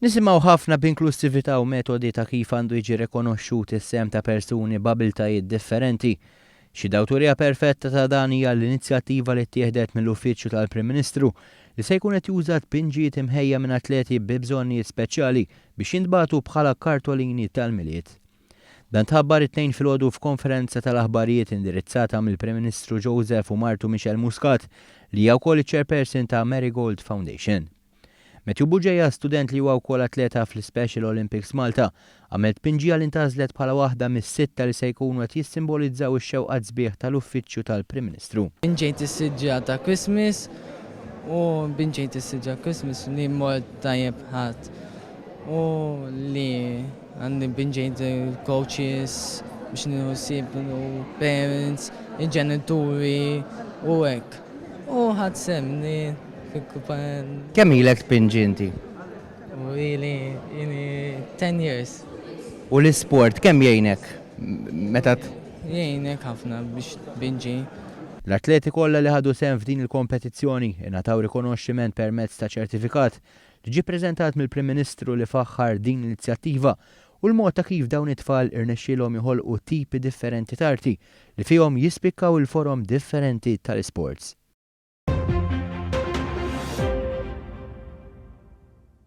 Nisimgħu ħafna b'inklusività u metodi ta' kif għandu jiġi rikonoxxut is-sem ta' persuni b'abiltajiet differenti. Xi dawturija perfetta ta' dan hija l-inizjattiva li ttieħdet mill-uffiċju tal-Prim Ministru li se jkun qed juża tpingijiet imħejja minn atleti bi bżonnijiet speċjali biex jintbghatu bħala kartolini tal-Milied. Dan tħabbar it-tnejn filgħodu f'konferenza tal-aħbarijiet indirizzata mill-Prim Ministru Joseph u Martu Michel Muscat li hija wkoll iċ-chairperson ta' Marigold Foundation. Matthew Buġeja, student li huwa wkoll atleta fl-Special Olympics Malta, għamel tpinġija li ntażlet bħala waħda mis-sitta li se jkunu qed jissimbolizzaw ix-xewqat sbieħ tal-uffiċċju tal-Prim Ministru. Binġejt is-siġġa ta' Christmas u binġejt is-siġġa Christmas li mort tajjeb ħadd u li għandi binġejt coaches biex nħossib u parents, il-ġenituri u hekk. U ħadd semni. Kemm ilek tpinġinti? Really, 10 years. U l-isport kemm jgħinek? Meta Jgħinek ħafna biex binġi. L-atleti kollha li ħadu sehem f'din il-kompetizzjoni ingħataw rikonoxximent permezz ta' ċertifikat li ġie ppreżentat mill-Prim Ministru li faħħar din l-inizjattiva u l-mod ta' kif dawn it-tfal irnexxielhom joħolqu tipi differenti ta' arti li fihom jispikkaw il-forom differenti tal-isports.